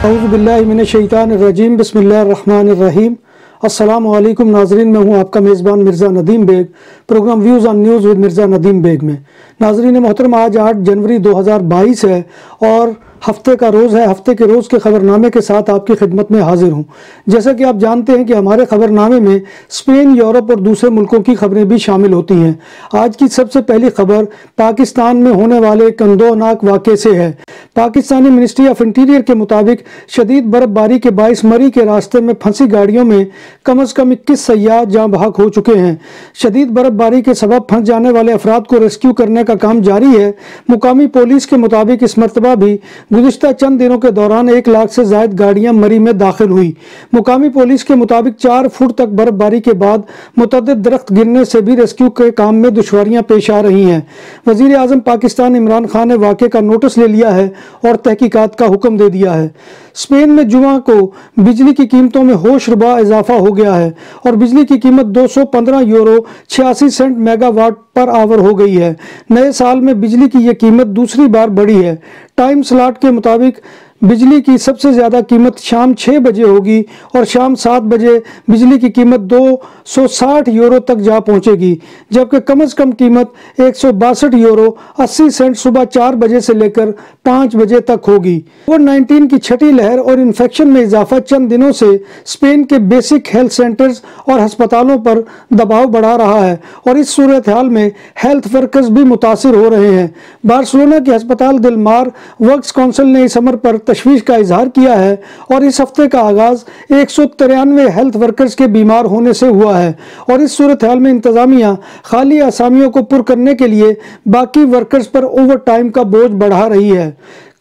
اعوذ باللہ من الشیطان الرجیم بسم اللہ الرحمن الرحیم۔ السلام علیکم ناظرین، میں ہوں آپ کا میزبان Mirza Nadeem Baig, programme views on news with Mirza Nadeem Baig میں۔ ناظرین محترم، آج 8 جنوری 2022 ہے اور ہفتے کا روز ہے۔ ہفتے کے روز کے خبرنامے کے ساتھ آپ کی خدمت میں حاضر ہوں۔ جیسا کہ آپ جانتے ہیں کہ ہمارے خبرنامے میں اسپین، یورپ اور دوسرے ملکوں کی خبریں بھی شامل ہوتی ہیں۔ آج کی سب سے پہلی خبر پاکستان میں ہونے والے ایک اندوہناک واقعے سے ہے۔ پاکستانی منسٹری آف انٹیریئر کے مطابق شدید برف باری کے باعث مری کے راستے میں پھنسی گاڑیوں میں کم از کم 21 سیاح جاں بحق ہو چکے ہیں۔ شدید برف باری کے سبب پھنس جانے والے افراد کو ریسکیو کرنے کا کام جاری ہے۔ مقامی پولیس کے مطابق اس مرتبہ بھی گزشتہ چند دنوں کے دوران 1 لاکھ سے زائد گاڑیاں مری میں داخل ہوئی۔ مقامی پولیس کے مطابق 4 فٹ تک برف باری کے بعد متعدد درخت گرنے سے بھی ریسکیو کے کام میں دشواریاں پیش آ رہی ہیں۔ وزیر اعظم پاکستان عمران خان نے واقعے کا نوٹس لے لیا ہے اور تحقیقات کا حکم دے دیا ہے۔ اسپین میں جمعہ کو بجلی کی قیمتوں میں ہوش ربا اضافہ ہو گیا ہے اور بجلی کی قیمت 215 یورو 86 سینٹ میگا واٹ پر آور ہو گئی ہے۔ نئے سال میں بجلی کی یہ قیمت دوسری بار بڑھی ہے۔ ٹائم سلاٹ کے مطابق بجلی کی سب سے زیادہ قیمت شام 6 بجے ہوگی اور شام 7 بجے بجلی کی قیمت 260 یورو تک جا پہنچے گی، جبکہ کم از کم قیمت 162 یورو 80 سینٹ صبح 4 بجے سے لے کر 5 بجے تک ہوگی۔ کووڈ-19 کی چھٹی لہر اور انفیکشن میں اضافہ چند دنوں سے اسپین کے بیسک ہیلتھ سینٹرز اور ہسپتالوں پر دباؤ بڑھا رہا ہے اور اس صورتحال میں ہیلتھ ورکرز بھی متاثر ہو رہے ہیں۔ بارسلونا کے ہسپتال دل مار ورکس کونسل نے اس امر پر تشویش کا اظہار کیا ہے اور اس ہفتے کا آغاز 193 ہیلتھ ورکرز کے بیمار ہونے سے ہوا ہے اور اس صورتحال میں انتظامیہ خالی اسامیوں کو پر کرنے کے لیے باقی ورکرز پر اوور ٹائم کا بوجھ بڑھا رہی ہے۔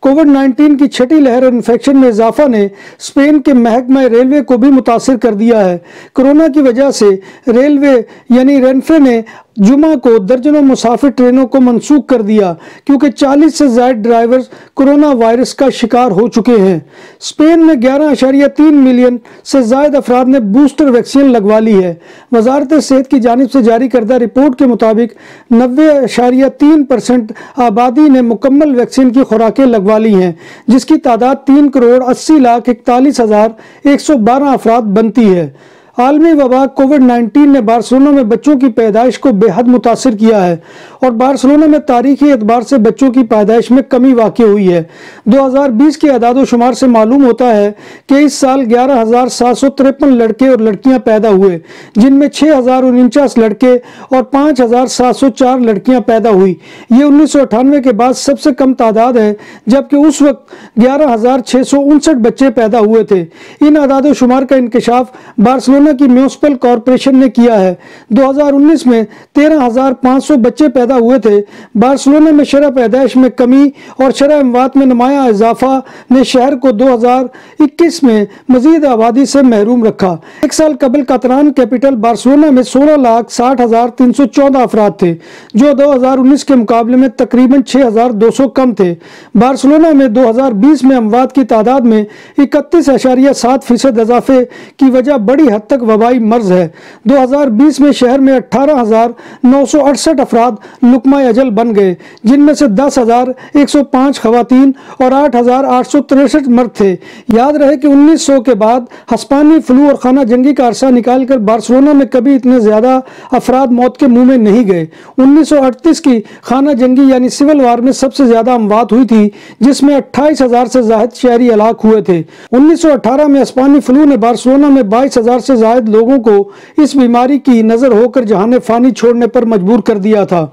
کووڈ-19 کی چھٹی لہر اور انفیکشن میں اضافہ نے اسپین کے محکمہ ریلوے کو بھی متاثر کر دیا ہے۔ کورونا کی وجہ سے ریلوے یعنی رینفے نے جمعہ کو درجنوں مسافر ٹرینوں کو منسوخ کر دیا کیونکہ 40 سے زائد ڈرائیورز کورونا وائرس کا شکار ہو چکے ہیں۔ اسپین میں 11.3 ملین سے زائد افراد نے بوسٹر ویکسین لگوا لی ہے۔ وزارت صحت کی جانب سے جاری کردہ رپورٹ کے مطابق 90.3% آبادی نے مکمل ویکسین کی خوراکیں لگوا لی ہیں، جس کی تعداد 3,80,41,112 افراد بنتی ہے۔ عالمی وبا کووڈ-19 نے بارسلونا میں بچوں کی پیدائش کو بے حد متاثر کیا ہے اور بارسلونا میں تاریخی اعتبار سے بچوں کی پیدائش میں کمی واقع ہوئی ہے۔ 2020 کے اعداد و شمار سے معلوم ہوتا ہے کہ اس سال 11,753 لڑکے اور لڑکیاں پیدا ہوئے، جن میں 6,049 لڑکے اور 5,704 لڑکیاں پیدا ہوئی۔ یہ 1998 کے بعد سب سے کم تعداد ہے، جبکہ اس وقت 11,659 بچے پیدا ہوئے تھے۔ ان اعداد و شمار کا انکشاف بارسلونا کی میونسپل کارپوریشن نے کیا ہے۔ 2019 میں 13,500 بچے پیدا ہوئے تھے۔ بارسلونا میں شرح پیدائش میں کمی اور شرح اموات میں نمایاں اضافہ نے شہر کو 2021 میں مزید آبادی سے محروم رکھا۔ ایک سال قبل کاتالان کیپٹل بارسلونا میں 16,60,314 افراد تھے، جو 2019 کے مقابلے میں تقریباً 6,200 کم تھے۔ بارسلونا میں 2020 میں اموات کی تعداد میں 31.7% اضافے کی وجہ بڑی حد تک وبائی مرض ہے۔ 2020 میں شہر میں 18,968 افراد لقمہ اجل بن گئے، جن میں سے 10,105 خواتین اور 8,863 مرد تھے۔ یاد رہے کہ 1900 کے بعد ہسپانوی فلو اور خانہ جنگی کا عرصہ نکال کر بارسلونا میں کبھی اتنے زیادہ افراد موت کے منہ میں نہیں گئے۔ 1938 کی خانہ جنگی یعنی سول وار میں سب سے زیادہ اموات ہوئی تھی، جس میں 28,000 سے زائد شہری ہلاک ہوئے تھے۔ 1918 میں ہسپانوی فلو نے بارسلونا میں 22,000 سے زائد لوگوں کو اس بیماری کی نظر ہو کر جہان فانی چھوڑنے پر مجبور کر دیا تھا۔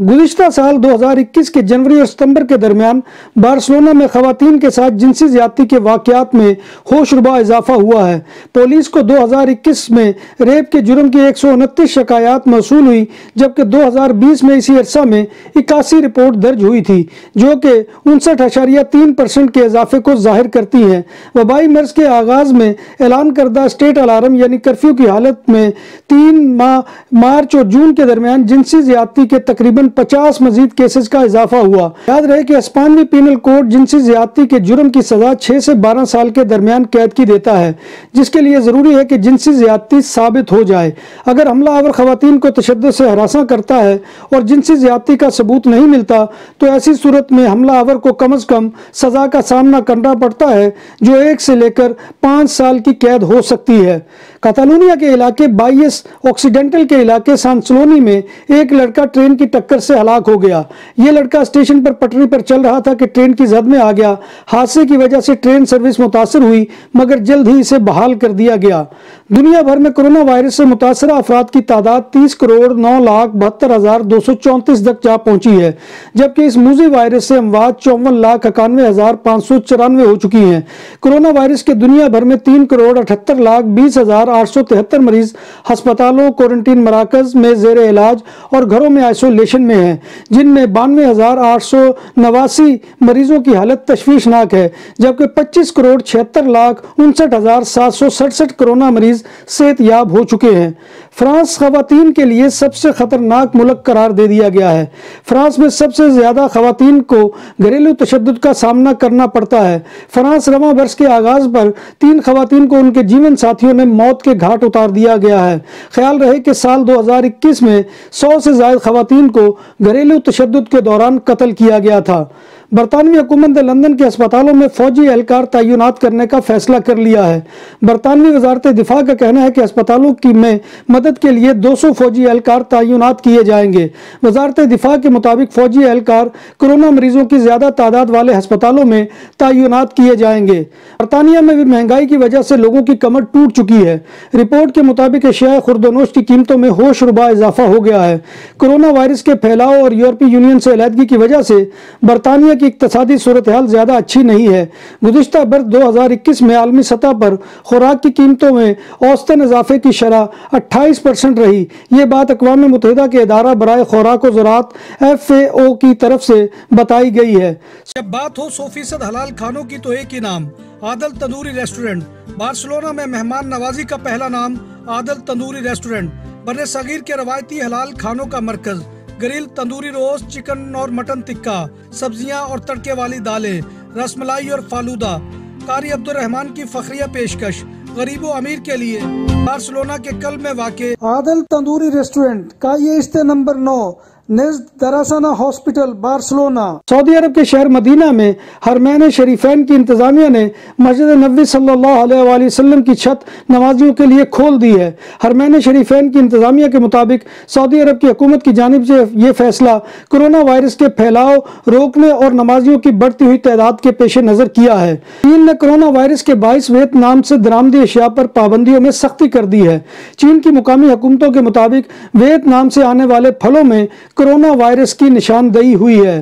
گزشتہ سال 2021 کے جنوری اور ستمبر کے درمیان بارسلونا میں خواتین کے ساتھ جنسی زیادتی کے واقعات میں ہوش ربا اضافہ ہوا ہے۔ پولیس کو 2021 میں ریپ کے جرم کی 129 شکایات موصول ہوئی، جبکہ 2020 میں اسی عرصہ میں 81 رپورٹ درج ہوئی تھی، جو کہ 59.3% کے اضافے کو ظاہر کرتی ہیں۔ وبائی مرض کے آغاز میں اعلان کردہ اسٹیٹ الارم یعنی کرفیو کی حالت میں 3 ماہ مارچ اور جون کے درمیان جنسی زیادتی کے تقریباً 50 مزید کیسز کا اضافہ ہوا۔ یاد رہے کہ اسپانوی پینل کوڈ جنسی زیادتی کے جرم کی سزا 6 سے 12 سال کے درمیان قید کی دیتا ہے، جس کے لیے ضروری ہے کہ جنسی زیادتی ثابت ہو جائے۔ اگر حملہ آور خواتین کو تشدد سے ہراساں کرتا ہے اور جنسی زیادتی کا ثبوت نہیں ملتا تو ایسی صورت میں حملہ آور کو کم از کم سزا کا سامنا کرنا پڑتا ہے، جو 1 سے لے کر 5 سال کی قید ہو سکتی ہے۔ کاتالونیا کے علاقے بائیس آکسیڈنٹل کے علاقے سانسلونی میں ایک لڑکا ٹرین کی ٹکر سے ہلاک ہو گیا۔ یہ لڑکا اسٹیشن پر پٹری پر چل رہا تھا کہ ٹرین کی زد میں آ گیا۔ حادثے کی وجہ سے ٹرین سروس متاثر ہوئی، مگر جلد ہی اسے بحال کر دیا گیا۔ دنیا بھر میں کورونا وائرس سے متاثرہ افراد کی تعداد 30,09,72,234 تک جا پہنچی ہے، جبکہ اس موذی وائرس سے اموات 54,91,594 ہو چکی ہیں۔ کورونا وائرس کے دنیا بھر میں 3,78,20,873 مریض ہسپتالوں، کوارنٹین مراکز میں زیر علاج اور گھروں میں آئسولیشن میں ہیں، جن میں 92,889 مریضوں کی حالت تشویشناک ہے، جبکہ 25,76,59,767 کورونا مریض صحت یاب ہو چکے ہیں۔ فرانس خواتین کے لیے سب سے خطرناک ملک قرار دے دیا گیا ہے۔ فرانس میں سب سے زیادہ خواتین کو گھریلو تشدد کا سامنا کرنا پڑتا ہے۔ فرانس رواں برس کے آغاز پر 3 خواتین کو ان کے جیون ساتھیوں نے موت کے گھاٹ اتار دیا گیا ہے۔ خیال رہے کہ سال 2021 میں 100 سے زائد خواتین کو گھریلو تشدد کے دوران قتل کیا گیا تھا۔ برطانوی حکومت نے لندن کے اسپتالوں میں فوجی اہلکار تعینات کرنے کا فیصلہ کر لیا ہے۔ برطانوی وزارت دفاع کا کہنا ہے کہ اسپتالوں میں مدد کے لیے 200 فوجی اہلکار تعینات کیے جائیں گے۔ وزارت دفاع کے مطابق فوجی اہلکار کورونا مریضوں کی زیادہ تعداد والے ہسپتالوں میں تعینات کیے جائیں گے۔ برطانیہ میں بھی مہنگائی کی وجہ سے لوگوں کی کمر ٹوٹ چکی ہے۔ رپورٹ کے مطابق اشیاء خرد و نوش کی قیمتوں میں ہوش ربا اضافہ ہو گیا ہے۔ کورونا وائرس کے پھیلاؤ اور یورپی یونین سے علیحدگی کی وجہ سے برطانیہ کی اقتصادی صورتحال زیادہ اچھی نہیں ہے۔ گزشتہ برس 2021 میں عالمی سطح پر خوراک کی قیمتوں میں اوسطاً اضافے کی شرح 28% رہی۔ یہ بات اقوام متحدہ کے ادارہ برائے خوراک و زراعت FAO کی طرف سے بتائی گئی ہے۔ جب بات ہو 100% حلال کھانوں کی تو ایک ہی نام، عادل تندوری ریسٹورنٹ۔ بارسلونا میں مہمان نوازی کا پہلا نام عادل تندوری ریسٹورنٹ، بر صغیر کے روایتی حلال کھانوں کا مرکز۔ گرل، تندوری روسٹ، چکن اور مٹن ٹکا، سبزیاں اور تڑکے والی دالیں، رس ملائی اور فالودہ۔ قاری عبدالرحمان کی فخریہ پیشکش، غریب و امیر کے لیے۔ بارسلونا کے قلب میں واقع عادل تندوری ریسٹورنٹ کا یہ استے نمبر 9 نزد دراسانہ ہاسپٹل، بارسلونا۔ سعودی عرب کے شہر مدینہ میں حرمین شریفین کی انتظامیہ نے مسجد نبوی صلی اللہ علیہ وآلہ وسلم کی چھت نمازیوں کے لیے کھول دی ہے۔ حرمین شریفین کی انتظامیہ کے مطابق سعودی عرب کی حکومت کی جانب سے یہ فیصلہ کورونا وائرس کے پھیلاؤ روکنے اور نمازیوں کی بڑھتی ہوئی تعداد کے پیش نظر کیا ہے۔ چین نے کورونا وائرس کے باعث ویتنام سے درآمدی اشیاء پر پابندیوں میں سختی کر دی ہے۔ چین کی مقامی حکومتوں کے مطابق ویتنام سے آنے والے پھلوں میں کورونا وائرس کی نشاندہی ہوئی ہے۔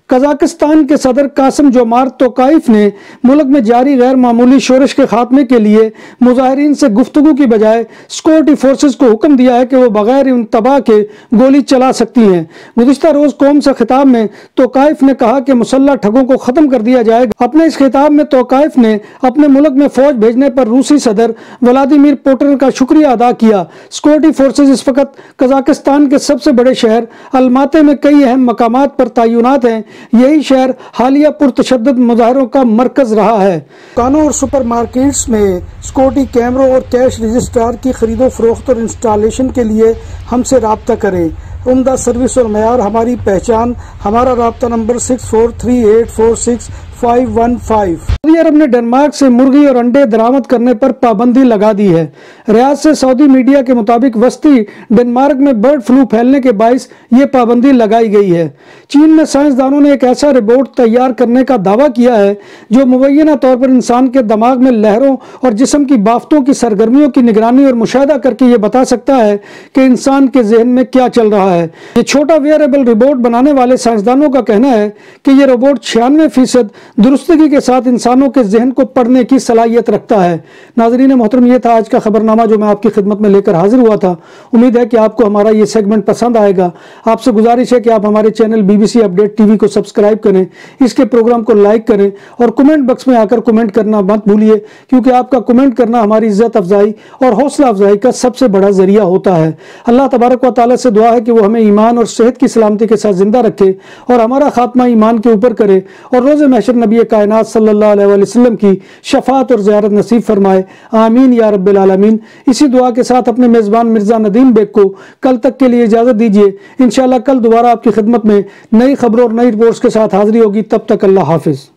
قزاقستان کے صدر قاسم جومارت توقائف نے ملک میں جاری غیر معمولی شورش کے خاتمے کے لیے مظاہرین سے گفتگو کی بجائے سیکورٹی فورسز کو حکم دیا ہے کہ وہ بغیر انتباہ کے گولی چلا سکتی ہیں۔ گزشتہ روز قوم سے خطاب میں توقائف نے کہا کہ مسلح ٹھگوں کو ختم کر دیا جائے گا۔ اپنے اس خطاب میں توقائف نے اپنے ملک میں فوج بھیجنے پر روسی صدر ولادیمیر پوٹن کا شکریہ ادا کیا۔ سیکورٹی فورسز اس وقت قزاقستان کے سب سے بڑے شہر الماتے میں کئی اہم مقامات پر تعینات ہیں۔ یہی شہر حالیہ پرتشدد مظاہروں کا مرکز رہا ہے۔ دکانوں اور سپر مارکیٹس میں سیکورٹی کیمروں اور کیش رجسٹرار کی خرید و فروخت اور انسٹالیشن کے لیے ہم سے رابطہ کریں۔ عمدہ سروس اور معیار ہماری پہچان۔ ہمارا رابطہ نمبر 6438465515۔ سعودی عرب نے ڈنمارک سے مرغی اور انڈے درآمد کرنے پر پابندی لگا دی ہے۔ ریاض سے سعودی میڈیا کے مطابق وسطی ڈنمارک میں برڈ فلو پھیلنے کے باعث یہ پابندی لگائی گئی ہے۔ چین میں سائنسدانوں نے ایک ایسا روبوٹ تیار کرنے کا دعویٰ کیا ہے جو مبینہ طور پر انسان کے دماغ میں لہروں اور جسم کی بافتوں کی سرگرمیوں کی نگرانی اور مشاہدہ کر کے یہ بتا سکتا ہے کہ انسان کے ذہن میں کیا چل رہا ہے۔ یہ چھوٹا ویئربل روبوٹ بنانے والے سائنسدانوں کا کہنا ہے کہ یہ روبوٹ 96% درستگی کے ساتھ انسانوں لوگوں کے ذہن کو پڑھنے کی صلاحیت رکھتا ہے۔ ناظرین محترم، یہ تھا آج کا خبرنامہ جو میں آپ کی خدمت میں لے کر حاضر ہوا تھا۔ امید ہے کہ آپ کو ہمارا یہ سیگمنٹ پسند آئے گا۔ آپ سے گزارش ہے کہ آپ ہمارے چینل BBC اپڈیٹ TV کو سبسکرائب کریں، اس کے پروگرام کو لائک کریں اور کمنٹ باکس میں آ کر کمنٹ کرنا مت بھولیے، کیونکہ آپ کا کمنٹ کرنا ہماری عزت افزائی اور حوصلہ افزائی کا سب سے بڑا ذریعہ ہوتا ہے۔ اللہ تبارک و تعالیٰ سے دعا ہے کہ وہ ہمیں ایمان اور صحت کی سلامتی کے ساتھ زندہ رکھے اور ہمارا خاتمہ ایمان کے اوپر کرے، اور روز محشر نبی کائنات صلی اللہ علیہ وسلم کی شفاعت اور زیارت نصیب فرمائے، آمین یا رب العالمین۔ اسی دعا کے ساتھ اپنے میزبان مرزا ندیم بیگ کو کل تک کے لیے اجازت دیجیے۔ انشاءاللہ کل دوبارہ آپ کی خدمت میں نئی خبروں اور نئی رپورٹس کے ساتھ حاضری ہوگی۔ تب تک اللہ حافظ۔